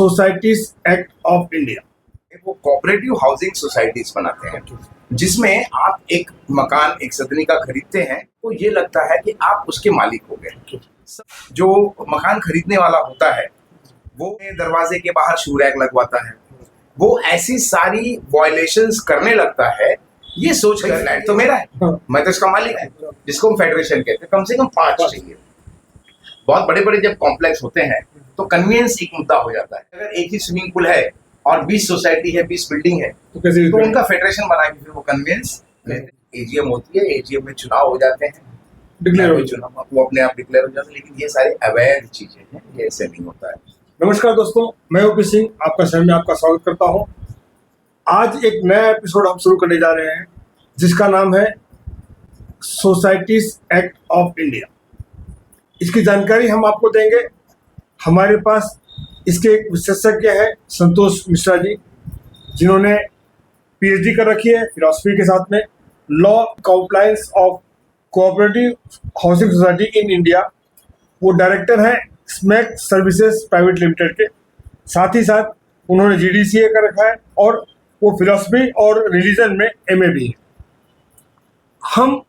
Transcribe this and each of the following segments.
Societies act of India. वो cooperative housing societies बनाते हैं जिसमें आप एक मकान एक सदनी का खरीदते हैं तो ये लगता है कि आप उसके मालिक हो गए। जो मकान खरीदने वाला होता है वो दरवाजे के बाहर शू रैक लगवाता है, वो ऐसी सारी वायलेशंस करने लगता है ये सोच कर फ्लैट तो मेरा है, मैं तो इसका मालिक हूँ, जिसको हम फेडरेशन कहते हैं। कम से कम 5 चाहिए। बहुत बड़े बड़े जब कॉम्प्लेक्स होते हैं तो कन्वीनियंस एक मुद्दा हो जाता है। अगर एक ही स्विमिंग पूल है और 20 सोसाइटी है, 20 बिल्डिंग है तो उनका फेडरेशन बना के फिर वो कन्वीनियंस एजीएम होती है, एजीएम में चुनाव हो जाते हैं, डिक्लेयर हो चुनाव वो अपने आप डिक्लेयर हो जाते हैं। लेकिन ये सारे अवैध चीजें हैं, ये ऐसे नहीं होता है। नमस्कार दोस्तों, मैं ओपी सिंह आपका शहर में आपका स्वागत करता हूं। आज एक नया एपिसोड हम शुरू करने जा रहे हैं जिसका नाम है सोसाइटीज एक्ट ऑफ इंडिया। इसकी जानकारी हम आपको देंगे। हमारे पास इसके एक विशेषज्ञ है संतोष मिश्रा जी, जिन्होंने पीएचडी कर रखी है फिलॉसफी के साथ में, law compliance of cooperative housing society in India. वो डायरेक्टर हैं स्मैक सर्विसेज प्राइवेट लिमिटेड के। साथ ही साथ उन्होंने जीडीसीए कर रखा है और वो फिलॉसफी और रिलीजन में एमए भी है। हम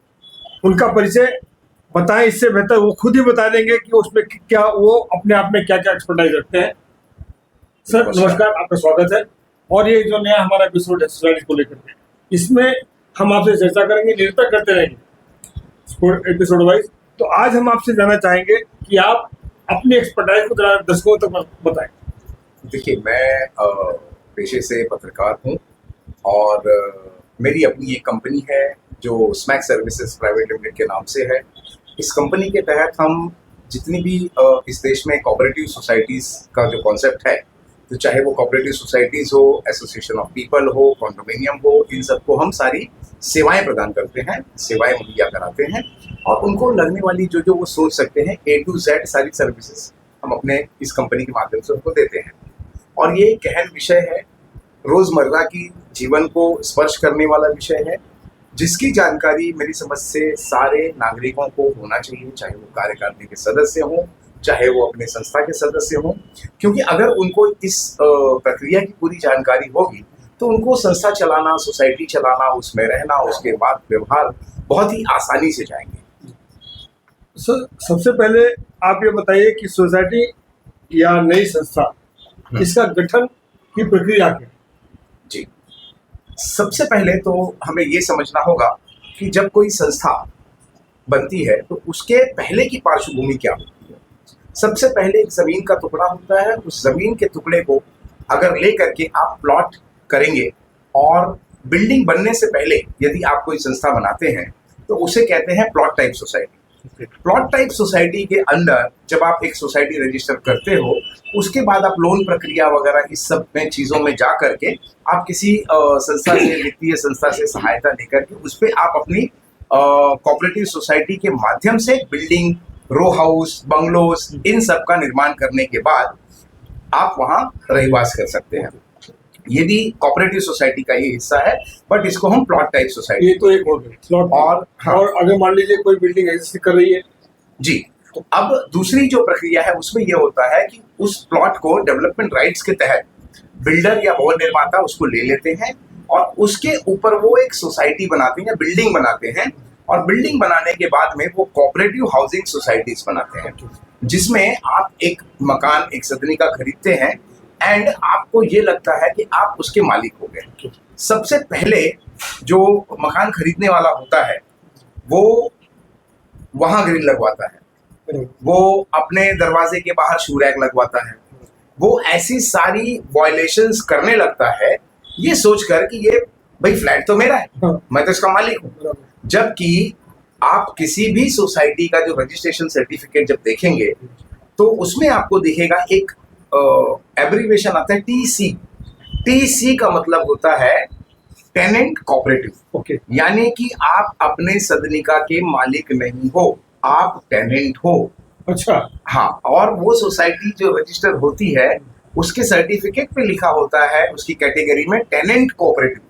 उनका परिचय बताएं इससे बेहतर वो खुद ही बता देंगे कि उसमें क्या, वो अपने आप में क्या क्या एक्सपर्टाइज रखते हैं। सर नमस्कार, आपका स्वागत है। और ये जो नया हमारा एपिसोड है सोसाइटी को लेकर के, इसमें हम आपसे चर्चा करेंगे, निरंतर करते रहेंगे एपिसोड वाइज। तो आज हम आपसे जानना चाहेंगे कि आप अपनी एक्सपर्टाइज को दर्शकों तक बताएं। देखिए, मैं पेशे से पत्रकार हूँ और मेरी अपनी एक कंपनी है जो स्मैक सर्विसेज प्राइवेट लिमिटेड के नाम से है। इस कंपनी के तहत हम जितनी भी इस देश में कोऑपरेटिव सोसाइटीज़ का जो कॉन्सेप्ट है, तो चाहे वो कोऑपरेटिव सोसाइटीज़ हो, एसोसिएशन ऑफ पीपल हो, कॉन्डोमिनियम हो, इन सबको हम सारी सेवाएं प्रदान करते हैं, सेवाएं मुहैया कराते हैं और उनको लगने वाली जो जो वो सोच सकते हैं A to Z सारी सर्विसेज हम अपने इस कंपनी के माध्यम से उनको देते हैं। और ये गहन विषय है, रोज़मर्रा की जीवन को स्पर्श करने वाला विषय है, जिसकी जानकारी मेरी समझ से सारे नागरिकों को होना चाहिए, चाहे वो कार्यकारिणी के सदस्य हों, चाहे वो अपने संस्था के सदस्य हों। क्योंकि अगर उनको इस प्रक्रिया की पूरी जानकारी होगी तो उनको संस्था चलाना, सोसाइटी चलाना, उसमें रहना, उसके बाद व्यवहार बहुत ही आसानी से जाएंगे। सर सबसे पहले आप ये बताइए कि सोसाइटी या नई संस्था, इसका गठन की प्रक्रिया क्या है? जी, सबसे पहले तो हमें ये समझना होगा कि जब कोई संस्था बनती है तो उसके पहले की पार्श्वभूमि क्या होती है। सबसे पहले एक जमीन का टुकड़ा होता है। उस जमीन के टुकड़े को अगर ले करके आप प्लॉट करेंगे और बिल्डिंग बनने से पहले यदि आप कोई संस्था बनाते हैं तो उसे कहते हैं plot type society. Plot type society के अंदर जब आप एक सोसाइटी रजिस्टर करते हो, उसके बाद आप लोन प्रक्रिया वगैरह इस सब में चीज़ों में जा करके आप किसी संस्था से, वित्तीय संस्था से सहायता लेकर के उस पर आप अपनी कोऑपरेटिव सोसाइटी के माध्यम से बिल्डिंग, रो हाउस, बंगलोज, इन सब का निर्माण करने के बाद आप वहाँ रहिवास कर सकते हैं। ये भी कोऑपरेटिव सोसाइटी का ही हिस्सा है, बट इसको हम प्लॉट टाइप सोसाइटी। ये तो एक हो गया प्लॉट। और हाँ, और अगर मान लीजिए कोई बिल्डिंग एग्जिस्ट कर रही है जी, तो अब दूसरी जो प्रक्रिया है उसमें ये होता है कि उस प्लॉट को डेवलपमेंट राइट्स के तहत बिल्डर या भवन निर्माता उसको ले लेते हैं और उसके ऊपर वो एक सोसाइटी बनाते हैं या बिल्डिंग बनाते हैं। और बिल्डिंग बनाने के बाद में वो कोऑपरेटिव हाउसिंग सोसाइटीज बनाते हैं जिसमें आप एक मकान एक सदनी का खरीदते हैं एंड आपको ये लगता है कि आप उसके मालिक हो गए। सबसे पहले जो मकान खरीदने वाला होता है वो वहां ग्रिल लगवाता है, वो अपने दरवाजे के बाहर शू रैक लगवाता है, वो ऐसी सारी वायलेशंस करने लगता है ये सोचकर कि ये भाई फ्लैट तो मेरा है, मैं तो इसका मालिक हूँ। जबकि आप किसी भी सोसाइटी का जो रजिस्ट्रेशन सर्टिफिकेट जब देखेंगे तो उसमें आपको दिखेगा एक एब्रीविएशन आता है TC। TC का मतलब होता है टेनेंट कोऑपरेटिव। ओके, यानी कि आप अपने सदनिका के मालिक नहीं हो, आप टेनेंट हो। अच्छा, हाँ, और वो सोसाइटी जो रजिस्टर होती है उसके सर्टिफिकेट पे लिखा होता है उसकी कैटेगरी में टेनेंट कोऑपरेटिव।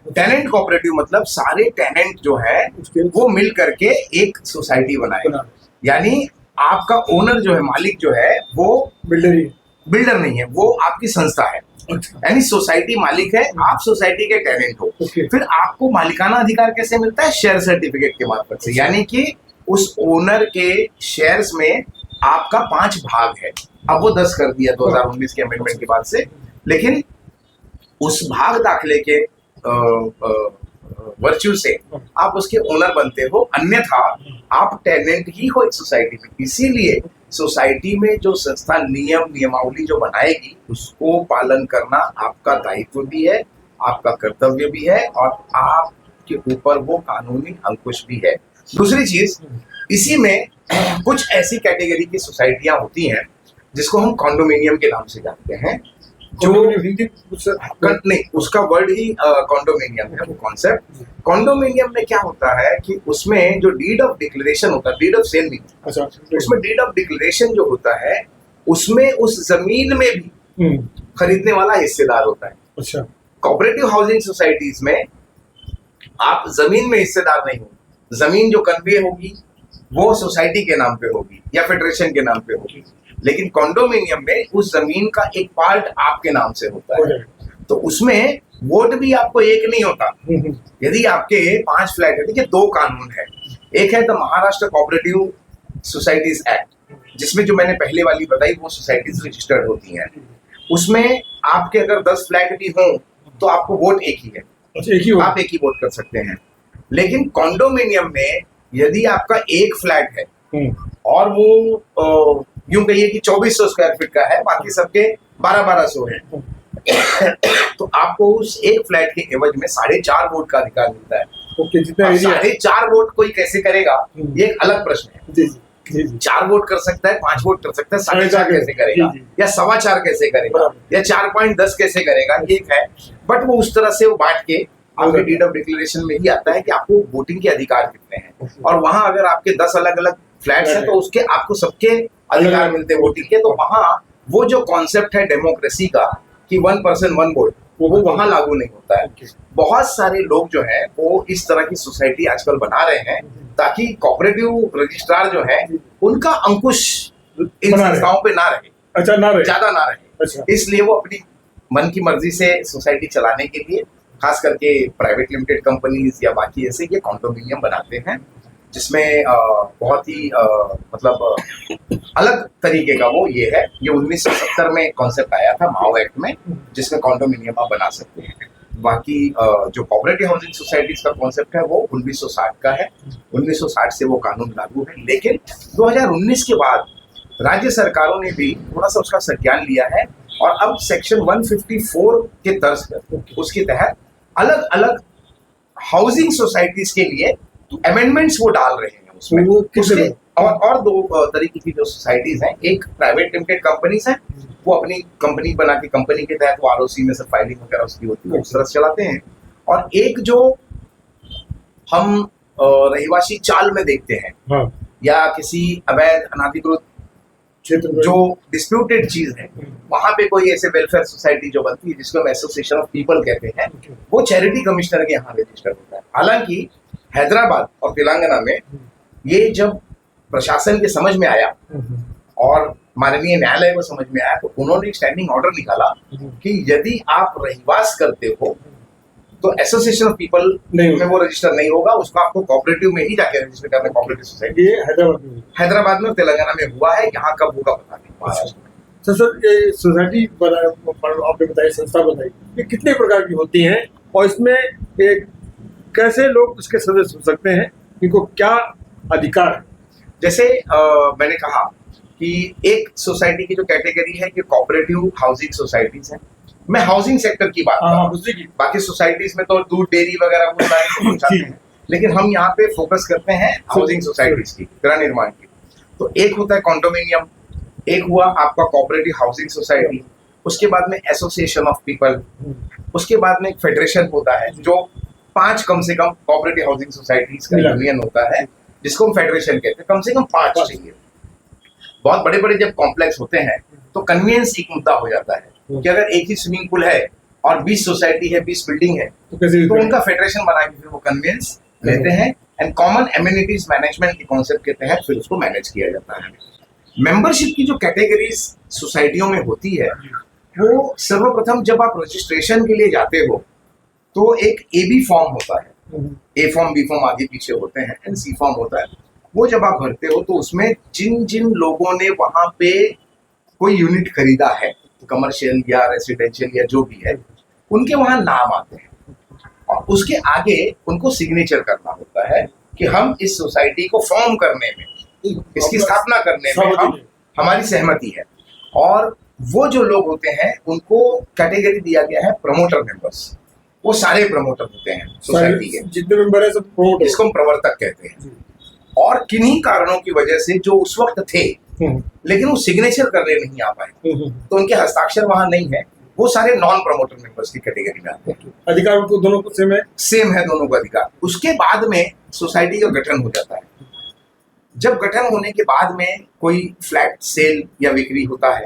टेनेंट कोऑपरेटिव मतलब सारे टेनेंट जो है वो मिल करके एक सोसाइटी बनाए। यानी आपका ओनर जो है, मालिक जो है, वो बिल्डर ही बिल्डर नहीं है, वो आपकी संस्था है। अच्छा। यानी सोसाइटी मालिक है, आप सोसाइटी के टेनेंट हो। Okay. फिर आपको मालिकाना अधिकार कैसे मिलता है? शेयर सर्टिफिकेट के मार्फत से, यानी कि उस ओनर के शेयर्स में आपका 5 भाग है। अब वो 10 कर दिया 2019 के अमेंडमेंट के बाद से, लेकिन उस भाग दाखिले के वर्च्यू से आप उसके ओनर बनते हो, अन्यथा आप टेनेंट ही हो एक सोसाइटी में। इसीलिए सोसाइटी में जो संस्था नियमावली जो बनाएगी उसको पालन करना आपका दायित्व भी है, आपका कर्तव्य भी है, और आपके ऊपर वो कानूनी अंकुश भी है। दूसरी चीज, इसी में कुछ ऐसी कैटेगरी की सोसाइटियां होती हैं जिसको हम कॉन्डोमिनियम के नाम से जानते हैं, जो हिंदी नहीं, उसका वर्ड ही कॉन्डोमिनियम है, वो कॉन्सेप्ट। कॉन्डोमिनियम में क्या होता है कि उसमें जो डीड ऑफ डिक्लेरेशन होता है, डीड ऑफ सेल नहीं होता। अच्छा। उसमें डीड ऑफ डिक्लेरेशन जो होता है, उसमें उस जमीन में भी खरीदने वाला हिस्सेदार होता है। अच्छा। कोऑपरेटिव हाउसिंग सोसाइटीज में आप जमीन में हिस्सेदार नहीं हो, जमीन जो कन्वे होगी वो सोसाइटी के नाम पे होगी या फेडरेशन के नाम पे होगी, लेकिन कॉन्डोमिनियम में उस जमीन का एक पार्ट आपके नाम से होता है। तो उसमें वोट भी आपको एक नहीं होता। यदि आपके 5 फ्लैट है, देखिए 2 कानून है। एक है the Maharashtra cooperative societies act, जिसमें जो मैंने पहले वाली बताई वो सोसाइटीज रजिस्टर्ड होती हैं। उसमें आपके अगर 10 फ्लैट भी हों तो आपको वोट एक ही है। अच्छा, एक ही आप एक ही वोट कर सकते हैं। लेकिन कॉन्डोमिनियम में यदि आपका एक फ्लैट है और वो यूं कहिए कि 2400 स्क्वायर फीट का है, बाकी सबके 1200 है, तो आपको उस एक फ्लैट के एवज में 4.5 वोट का अधिकार मिलता है। ओके, जितना एरिया 4.5 वोट कोई कैसे करेगा, ये एक अलग प्रश्न है। जी जी जी। 4 वोट कर सकता है, 5 वोट कर सकता है, 4.5 कैसे करेगा, या 4.25 कैसे करेगा, या 4.10 कैसे करेगा, ये है। बट वो उस तरह से वो बांट के आपके डीड ऑफ डिक्लेरेशन में ही आता है कि आपको वोटिंग के अधिकार कितने हैं, और वहां अगर आपके 10 अलग अलग फ्लैट्स हैं तो उसके आपको सबके अधिकार मिलते हैं वोटिंग के। तो वहां वो जो कॉन्सेप्ट है डेमोक्रेसी का कि 1 पर्सन 1 वोट, वो वहां लागू नहीं होता है। बहुत सारे लोग जो है वो इस तरह की सोसाइटी आजकल बना रहे हैं ताकि कोऑपरेटिव रजिस्ट्रार जो है उनका अंकुश इन संस्थाओं पे ना रहे। अच्छा, ना रहे, ज्यादा ना रहे। अच्छा। इसलिए वो अपनी मन की मर्जी से सोसाइटी चलाने के लिए खास करके प्राइवेट लिमिटेड कंपनीज या बाकी ऐसे ये कॉन्डोमिनियम बनाते हैं, जिसमें बहुत ही मतलब अलग तरीके का वो ये है। ये 1970 में कॉन्सेप्ट आया था माओ एक्ट में, जिसमें कॉन्डोमिनियम आप बना सकते हैं। बाकी जो कोऑपरेटिव हाउसिंग सोसाइटीज का कॉन्सेप्ट है वो 1960 का है। 1960 से वो कानून लागू है, लेकिन 2019 के बाद राज्य सरकारों ने भी थोड़ा सा उसका संज्ञान लिया है, और अब सेक्शन 154 के तर्ज पर उसके तहत अलग अलग हाउसिंग सोसाइटीज के लिए अमेंडमेंट्स वो डाल रहे हैं उसमें। उसके और 2 तरीके की जो सोसाइटीज हैं, एक प्राइवेट लिमिटेड कंपनीज हैं, वो अपनी कंपनी बना के कंपनी के तहत वो आरओसी में सब फाइलिंग वगैरह उसकी होती है, उस तरह से चलाते हैं। और एक जो हम रहिवासी चाल में देखते हैं, हाँ, या किसी अवैध अनाधिकृत क्षेत्र में जो डिस्प्यूटेड चीज है, वहां पे कोई ऐसे वेलफेयर सोसाइटी जो बनती है जिसको हम एसोसिएशन ऑफ पीपल कहते हैं, वो चैरिटी कमिश्नर के यहाँ रजिस्टर होता है। हालांकि हैदराबाद और तेलंगाना में ये जब प्रशासन के समझ में आया और माननीय न्यायालय को समझ में आया, तो उन्होंने एक स्टैंडिंग ऑर्डर निकाला कि यदि आप रहिवास करते हो तो एसोसिएशन ऑफ पीपल में वो रजिस्टर नहीं होगा, उसको आपको कोऑपरेटिव में ही जाके रजिस्टर करना है, कोऑपरेटिव सोसाइटी। ये हैदराबाद में और तेलंगाना में हुआ है, यहाँ कब होगा पता नहीं, महाराष्ट्र में। तो सर, ये सोसाइटी आपने बताई, संस्था बताई, ये कितने प्रकार की होती हैं, और इसमें एक कैसे लोग इसके सदस्य हो सकते हैं, इनको क्या अधिकार है? जैसे मैंने कहा कि एक सोसाइटी की जो कैटेगरी है कि कोऑपरेटिव हाउसिंग सोसाइटीज है। मैं हाउसिंग सेक्टर की बात कर रहा हूँ, बाकी सोसाइटीज में तो दूध डेयरी वगैरह वो सारे पहुंचाते हैं, लेकिन हम यहाँ पे फोकस करते हैं हाउसिंग सोसाइटीज की, गृह निर्माण की। तो एक होता है कॉन्डोमिनियम, एक हुआ आपका कोऑपरेटिव हाउसिंग सोसाइटी, उसके बाद में एसोसिएशन ऑफ पीपल, उसके बाद में एक फेडरेशन होता है जो 5 कम से कम कोऑपरेटिव हाउसिंग सोसाइटीज का यूनियन होता है, जिसको हम फेडरेशन कहते हैं। कम से कम 5 चाहिए। बहुत बड़े बड़े जब कॉम्प्लेक्स होते हैं तो कन्वीनियंस एक मुद्दा हो जाता है कि अगर एक ही स्विमिंग पूल है और 20 सोसाइटी है, 20 बिल्डिंग है, तो उनका फेडरेशन बना के फिर वो कन्वीनियंस लेते हैं, एंड कॉमन एम्यूनिटीज मैनेजमेंट के कॉन्सेप्ट के तहत फिर उसको मैनेज किया जाता है। मेंबरशिप की जो कैटेगरीज सोसाइटियों में होती है, वो सर्वप्रथम जब आप रजिस्ट्रेशन के लिए जाते हो तो एक AB फॉर्म होता है, A फॉर्म, B फॉर्म आगे पीछे होते हैं, एंड C फॉर्म होता है। वो जब आप भरते हो तो उसमें जिन जिन लोगों ने वहां पे कोई यूनिट खरीदा है, कमर्शियल या रेसिडेंशियल या जो भी है, उनके वहां नाम आते हैं और उसके आगे उनको सिग्नेचर करना होता है कि हम इस सोसाइटी को फॉर्म करने में, इसकी स्थापना करने में हमारी सहमति है। और वो जो लोग होते हैं उनको कैटेगरी दिया गया है प्रमोटर मेंबर्स। वो सारे प्रमोटर होते हैं सोसाइटी के, जितने मेंबर है सब प्रमोटर, जिसको हम प्रवर्तक कहते हैं। और किन्हीं कारणों की वजह से जो उस वक्त थे लेकिन वो सिग्नेचर करने नहीं आ पाए, तो उनके हस्ताक्षर वहां नहीं है, वो सारे नॉन प्रमोटर मेंबर्स की कैटेगरी में आते हैं। अधिकार उनको दोनों को सेम है दोनों का अधिकार। उसके बाद में सोसाइटी का गठन हो जाता है। जब गठन होने के बाद में कोई फ्लैट सेल या बिक्री होता है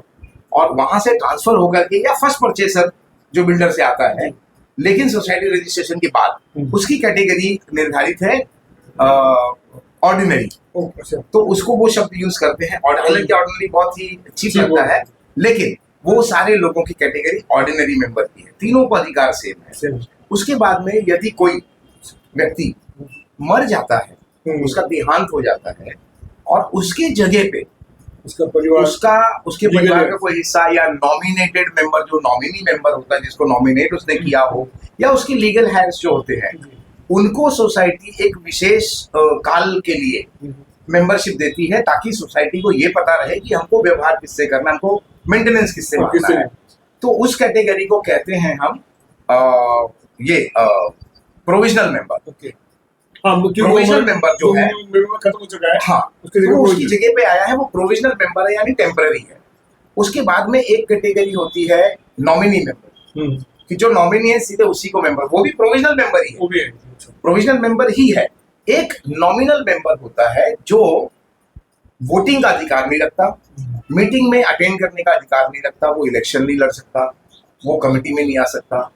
और वहां से ट्रांसफर होकर के, या फर्स्ट परचेसर जो बिल्डर से आता है, लेकिन सोसाइटी रजिस्ट्रेशन के बाद उसकी कैटेगरी निर्धारित है ऑर्डिनरी, तो उसको वो शब्द यूज करते हैं। ऑर्डिनरी बहुत ही चीप लगता है, लेकिन वो सारे लोगों की कैटेगरी ऑर्डिनरी मेंबर की है, तीनों को अधिकार सेम है। उसके बाद में यदि कोई व्यक्ति मर जाता है, उसका देहांत हो जाता है और उसके जगह पे उसके परिवार का कोई हिस्सा या नॉमिनेटेड मेंबर, जो नॉमिनी मेंबर होता है, जिसको नॉमिनेट उसने किया हो, या उसके लीगल हेयर्स जो होते हैं, उनको सोसाइटी एक विशेष काल के लिए मेंबरशिप देती है, ताकि सोसाइटी को ये पता रहे कि हमको व्यवहार किससे करना, हमको मेंटेनेंस किससे करना है। तो उस कैटेगरी को कहते हैं हम प्रोविजनल मेंबर। प्रोविजनल मेंबर जो है खत्म हो चुका है, हाँ, तो उसकी जगह पे आया है वो प्रोविजनल मेंबर है, यानी टेम्पररी है। उसके बाद में एक कैटेगरी होती है नॉमिनी मेंबर, कि जो नॉमिनी है सीधे उसी को मेंबर, वो भी प्रोविजनल मेंबर ही है, प्रोविजनल मेंबर ही है। एक नॉमिनल मेंबर होता है जो वोटिंग का अधिकार नहीं रखता, मीटिंग में अटेंड करने का अधिकार नहीं रखता, वो इलेक्शन नहीं लड़ सकता, वो कमेटी में नहीं आ सकता।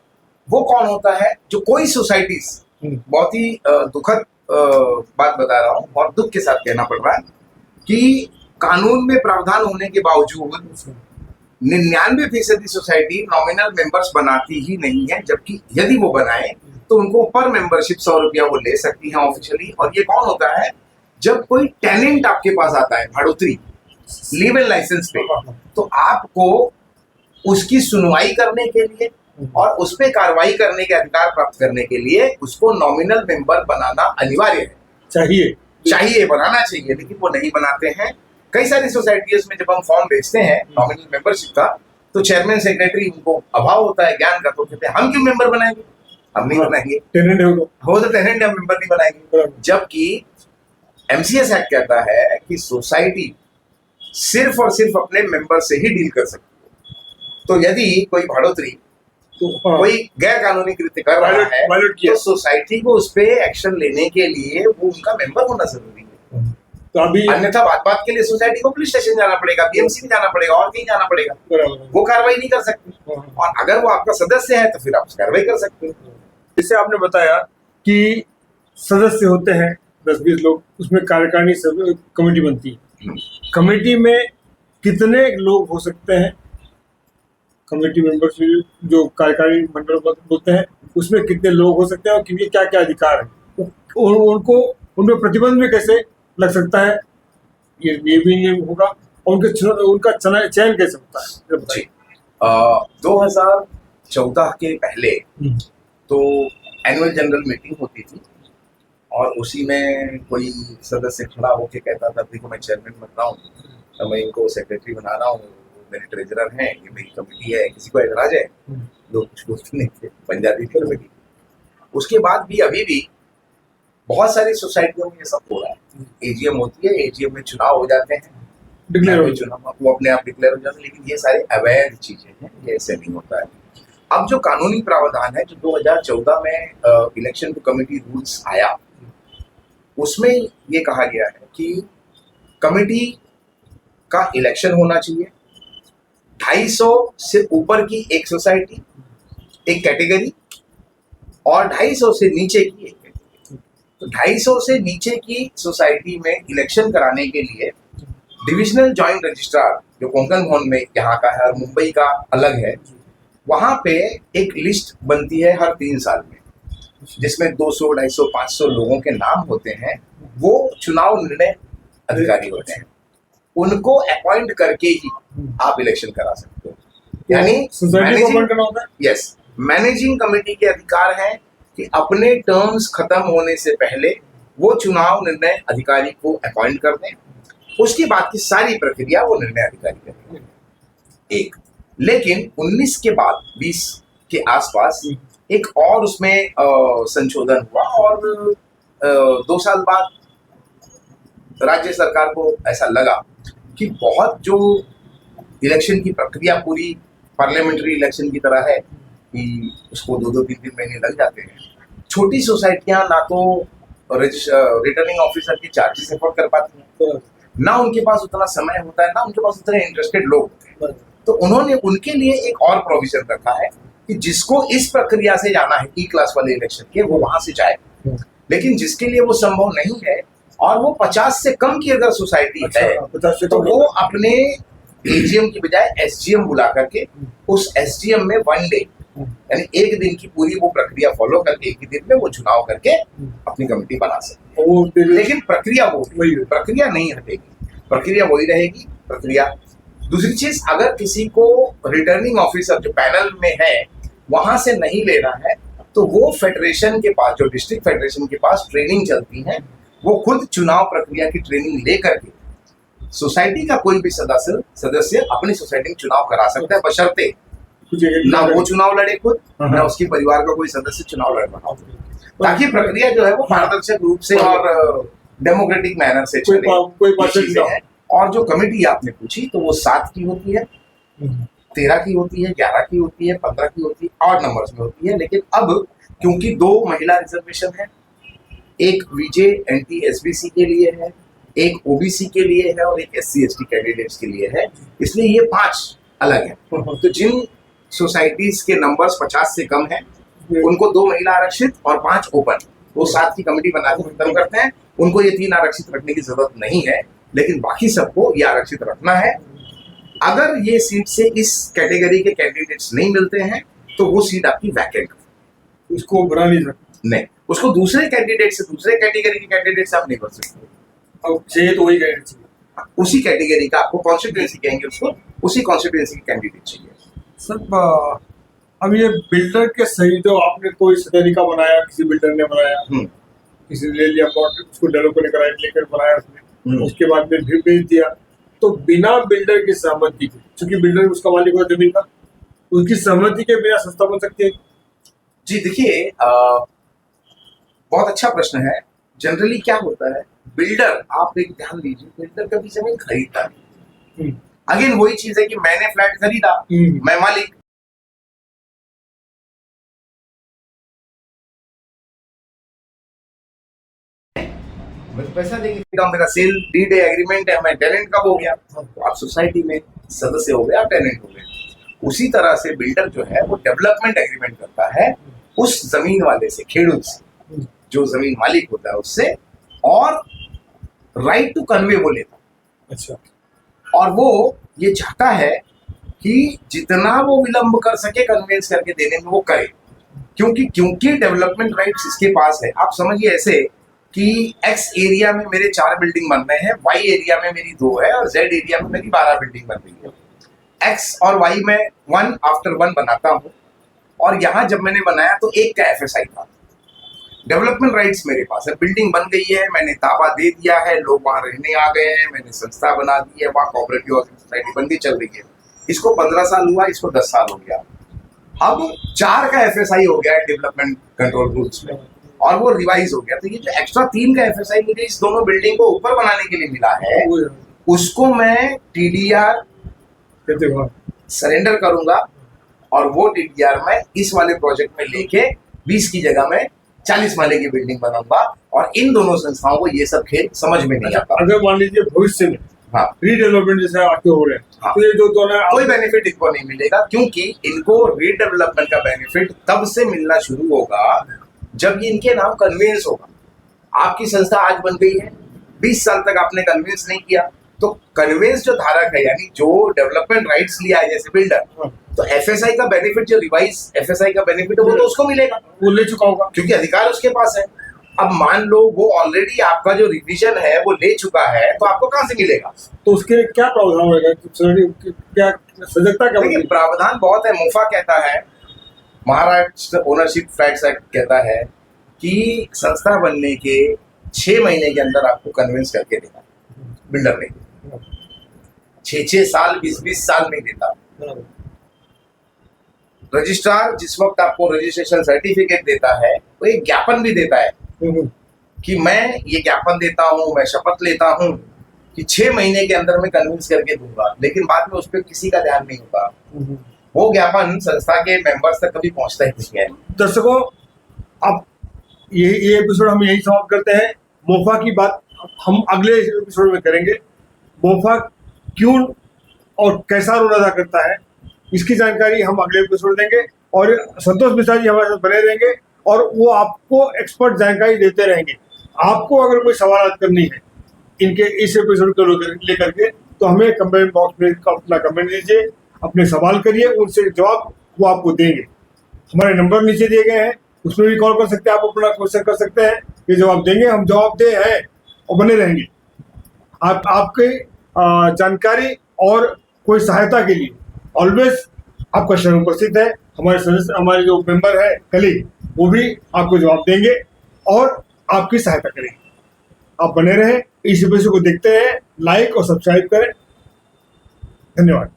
वो कौन होता है? जो कोई सोसाइटीज, बहुत ही दुखद बात बता रहा हूँ और दुख के साथ कहना पड़ रहा है कि कानून में प्रावधान होने के बावजूद 99% सोसाइटी नॉमिनल मेंबर्स बनाती ही नहीं है, जबकि यदि वो बनाए तो उनको पर मेंबरशिप 100 रुपया वो ले सकती हैं ऑफिशियली। और ये कौन होता है? जब कोई टेनेंट आपके पास आता है भाड़ोत्री लीवल लाइसेंस पे, तो आपको उसकी सुनवाई करने के लिए और उस पर कार्रवाई करने के अधिकार प्राप्त करने के लिए उसको नॉमिनल मेंबर बनाना अनिवार्य है, चाहिए बनाना चाहिए, लेकिन वो नहीं बनाते हैं। कई सारी सोसाइटीज में जब हम फॉर्म भेजते हैं नॉमिनल मेंबरशिप का, तो चेयरमैन सेक्रेटरी, उनको अभाव होता है ज्ञान का, तो कहते हैं हम क्यों मेंबर बनाएंगे, हम नहीं बनाएंगे, हो तो टेनेंट, हम मेंबर नहीं बनाएंगे। जबकि MCS एक्ट कहता है कि सोसाइटी सिर्फ और सिर्फ अपने मेंबर से ही डील कर सकती है। तो यदि कोई भाड़ोत्री कोई गैर कानूनी कृत्य कर रहा है, तो सोसाइटी को उस पे एक्शन लेने के लिए वो उनका मेंबर होना जरूरी है। तो अभी अन्यथा बात के लिए सोसाइटी को पुलिस स्टेशन जाना पड़ेगा, BMC में जाना पड़ेगा और कहीं जाना पड़ेगा, वो कार्रवाई नहीं कर सकती। और अगर वो आपका सदस्य है तो फिर आप कार्रवाई कर सकते हैं। जैसे आपने बताया कि सदस्य होते हैं 10-20 लोग, उसमें कार्यकारिणी कमेटी बनती है। कमेटी में कितने लोग हो सकते हैं? कमेटी मेंबर्स जो कार्यकारिणी मंडल बोलते हैं, उसमें कितने लोग हो सकते हैं और किनके क्या क्या अधिकार है? उनको उनमें प्रतिबंध भी कैसे लग सकता है, ये भी नहीं होगा। और उनका चयन कैसे होता है? जी, 2014 के पहले तो एनुअल जनरल मीटिंग होती थी और उसी में कोई सदस्य खड़ा होकर कहता था, देखो मैं चेयरमैन बन रहा हूँ, तो मैं इनको सेक्रेटरी बना रहा हूँ, मेरे ट्रेजरर हैं, ये मेरी कमेटी है, किसी को ऐतराज है? लोग कुछ बोलते नहीं थे, बन जाती थी कमेटी। उसके बाद भी अभी भी बहुत सारी सोसाइटियों में ये सब हो रहा है। AGM होती है, AGM में चुनाव हो जाते हैं, वो अपने आप डिक्लेयर हो जाते हैं, लेकिन ये सारे अवैध चीजें हैं, ये ऐसे नहीं होता है। अब जो कानूनी प्रावधान है, जो 2014 में इलेक्शन कमेटी रूल्स आया, उसमें ये कहा गया है कि कमेटी का इलेक्शन होना चाहिए, 250 से ऊपर की एक सोसाइटी, एक कैटेगरी, और 250 से नीचे की एक कैटेगरी। तो 250 से नीचे की सोसाइटी में इलेक्शन कराने के लिए डिविजनल जॉइंट रजिस्ट्रार जो कोंकण भवन में यहाँ का है और मुंबई का अलग है, वहां पे एक लिस्ट बनती है हर 3 साल में, जिसमें 200, 250, 500 लोगों के नाम होते हैं। वो चुनाव निर्णय अधिकारी होते हैं, उनको अपॉइंट करके ही आप इलेक्शन करा सकते हो। यानी सोसाइटी को अपॉइंट करना होता है। यस, मैनेजिंग कमेटी के अधिकार हैं कि अपने टर्म्स खत्म होने से पहले वो चुनाव निर्णय अधिकारी को अपॉइंट कर दें, उसके बाद की सारी प्रक्रिया वो निर्णय अधिकारी करेंगे। एक, लेकिन 19 के बाद 20 के आसपास एक और उसमें संशोधन हुआ और 2 साल बाद राज्य सरकार को ऐसा लगा कि बहुत जो इलेक्शन की प्रक्रिया पूरी पार्लियामेंट्री इलेक्शन की तरह है कि उसको 2-2, 3-3 महीने लग जाते हैं। छोटी सोसाइटियां ना तो रिटर्निंग ऑफिसर की चार्जेस अफोर्ड कर पाती हैं, ना उनके पास उतना समय होता है, ना उनके पास उतने इंटरेस्टेड लोग होते हैं। तो उन्होंने उनके लिए एक और प्रोविजन रखा है कि जिसको इस प्रक्रिया से जाना है ई क्लास वाले इलेक्शन के, वो वहां से जाए। लेकिन जिसके लिए वो संभव नहीं है और वो 50 से कम की अगर सोसाइटी है तो वो अपने एजीएम की बजाय एसजीएम बुला करके उस एसजीएम में 1 डे यानी 1 दिन की पूरी वो प्रक्रिया फॉलो करके 1 ही दिन में वो चुनाव करके अपनी कमेटी बना सकते हैं। लेकिन प्रक्रिया प्रक्रिया नहीं हटेगी, प्रक्रिया वही रहेगी। प्रक्रिया दूसरी चीज, अगर किसी को रिटर्निंग ऑफिसर जो पैनल में है वहां से नहीं लेना है तो वो फेडरेशन के पास, जो डिस्ट्रिक्ट फेडरेशन के पास ट्रेनिंग चलती है, वो खुद चुनाव प्रक्रिया की ट्रेनिंग लेकर के सोसाइटी का कोई भी सदस्य अपनी सोसाइटी में चुनाव करा सकता है, बशर्ते ना वो चुनाव लड़े खुद, ना उसके परिवार का कोई सदस्य चुनाव लड़ रहा हो, ताकि प्रक्रिया जो है वो पारदर्शक रूप से और डेमोक्रेटिक मैनर से चले। कोई और जो कमेटी आपने पूछी तो वो 7 की होती है, 13 की होती है, 11 की होती है, 15 की होती है, ऑड नंबर्स में होती है। लेकिन अब क्योंकि 2 महिला रिजर्वेशन है, एक वीजे एंटी एसबीसी के लिए है, एक ओबीसी के लिए है और एक एससी एसटी कैंडिडेट्स के लिए है, इसलिए ये 5 अलग है। तो जिन सोसाइटीज के नंबर्स 50 से कम है उनको 2 महिला आरक्षित और 5 ओपन, वो 7 की कमेटी बना के खत्म करते हैं। उनको ये 3 आरक्षित रखने की जरूरत नहीं है, लेकिन बाकी सबको ये आरक्षित रखना है। अगर ये सीट से इस कैटेगरी के कैंडिडेट्स नहीं मिलते हैं तो वो सीट आपकी वैकेंट, उसको भरा नहीं सकते, नहीं, उसको दूसरे कैंडिडेट से, दूसरे कैटेगरी के कैंडिडेट से आप नहीं भर सकते। अब चाहिए तो वही कैंडिडेट चाहिए, उसी कैटेगरी का, आपको कॉन्स्टिट्यूएंसी कहेंगे उसको, उसी कॉन्स्टिट्यूएंसी के कैंडिडेट चाहिए। सर अब ये बिल्डर के सही, तो आपने कोई तरीका बनाया, किसी बिल्डर ने बनाया, किसी ने ले लिया प्लॉट, उसको डेवलप करने का राइट लेकर बनाया उसने, उसके बाद में फिर बेच दिया, तो बिना बिल्डर की सहमति के, क्योंकि बिल्डर उसका मालिक होता जमीन का, उसकी सहमति के बिना सस्ता बन सकती है? जी देखिए, बहुत अच्छा प्रश्न है। जनरली क्या होता है, बिल्डर, आप एक ध्यान दीजिए, बिल्डर कभी जमीन खरीदता नहीं। अगेन वही चीज है कि मैंने फ्लैट खरीदा, मैं मालिक, पैसा देंगे, मेरा सेल डीड एग्रीमेंट है, मैं टेनेंट कब हो गया, तो आप सोसाइटी में सदस्य हो गए, आप टेनेंट हो गए। उसी तरह से बिल्डर जो है वो डेवलपमेंट एग्रीमेंट करता है उस जमीन वाले से, खेडूत से, जो जमीन मालिक होता है उससे, और राइट टू कन्वे वो लेता है। अच्छा। और वो ये चाहता है कि जितना वो विलंब कर सके कन्वेंस करके देने में वो करे, क्योंकि डेवलपमेंट राइट्स इसके पास है। आप समझिए ऐसे कि एक्स एरिया में मेरे 4 बिल्डिंग बन रहे हैं, वाई एरिया में मेरी 2 है और जेड एरिया में मेरी 12 बिल्डिंग बन रही है। एक्स और वाई में 1 आफ्टर 1 बनाता हूँ, और यहाँ जब मैंने बनाया तो 1 का एफएसआई था। डेवलपमेंट राइट्स मेरे पास है, बिल्डिंग बन गई है, मैंने ताबा दे दिया है, लोग वहां रहने आ गए हैं, मैंने संस्था बना दी है, वहां कोऑपरेटिव सोसाइटी बन के चल रही है। इसको 15 साल हुआ, इसको 10 साल हो गया। अब 4 का एफएसआई हो गया है डेवलपमेंट कंट्रोल रूल्स में, और वो रिवाइज हो गया। तो ये जो एक्स्ट्रा 3 का एफएसआई मुझे इस दोनों बिल्डिंग को ऊपर बनाने के लिए मिला है, उसको मैं टीडीआर सरेंडर करूंगा, और वो टीडीआर मैं इस वाले प्रोजेक्ट में लेके 20 की जगह में 40 माले की बिल्डिंग बनाऊंगा। और इन दोनों संस्थाओं को ये सब खेल समझ में नहीं आता। अगर मान लीजिए भविष्य में रीडेवलपमेंट जैसे आके हो रहे हैं, तो ये जो दोनों कोई बेनिफिट इनको नहीं मिलेगा, क्योंकि इनको रीडेवलपमेंट का बेनिफिट तब से मिलना शुरू होगा जब ये इनके नाम कन्वेंस होगा। आपकी संस्था आज बन गई है, 20 साल तक आपने कन्वेंस नहीं किया, तो कन्वेंस जो धारक है, यानी जो डेवलपमेंट राइट्स लिया है जैसे बिल्डर, हाँ। तो एफएसआई का बेनिफिट, जो रिवाइज एफएसआई का बेनिफिट है वो तो उसको मिलेगा, वो ले चुका होगा। क्योंकि अधिकार उसके पास है। अब मान लो वो ऑलरेडी आपका जो रिवीजन है वो ले चुका है, तो आपको कहां से मिलेगा? तो उसके लिए क्या प्रावधान होगा, क्या सजगता क्या देखिए होगी? प्रावधान बहुत है। मोफा कहता है, महाराष्ट्र ओनरशिप फैक्ट्स एक्ट कहता है कि संस्था बनने के 6 महीने के अंदर आपको कन्विंस करके देना। बिल्डर नहीं, 6 साल 20 साल नहीं देता। रजिस्ट्रार जिस वक्त आपको रजिस्ट्रेशन सर्टिफिकेट देता है वो एक ज्ञापन भी देता है कि मैं ये ज्ञापन देता हूँ, मैं शपथ लेता हूँ कि 6 महीने के अंदर मैं कन्विंस करके दूंगा, लेकिन बाद में उस पर किसी का ध्यान नहीं होगा। वो ज्ञापन संस्था के मेंबर्स तक कभी पहुंचता ही नहीं है। दर्शकों, अब ये एपिसोड हम यही समाप्त करते हैं। मोफा की बात हम अगले एपिसोड में करेंगे। मोफा क्यों और कैसा रोल अदा करता है, इसकी जानकारी हम अगले एपिसोड देंगे, और संतोष मिश्रा जी हमारे साथ बने रहेंगे और वो आपको एक्सपर्ट जानकारी देते रहेंगे। आपको अगर कोई सवाल करनी है इनके इस एपिसोड को लेकर के, तो हमें कमेंट बॉक्स में अपना कमेंट दीजिए, अपने सवाल करिए, उनसे जवाब वो आपको देंगे। हमारे नंबर नीचे दिए गए हैं, उसमें भी कॉल कर सकते हैं, आप अपना क्वेश्चन कर सकते हैं, ये जवाब देंगे, हम जवाब दे हैं और बने रहेंगे। आपके जानकारी और कोई सहायता के लिए ऑलवेज आपका शरण उपस्थित है। हमारे सदस्य, हमारे जो मेंबर है कलीग, वो भी आपको जवाब देंगे और आपकी सहायता करेंगे। आप बने रहें, इस एपिसोड को देखते हैं, लाइक और सब्सक्राइब करें। धन्यवाद।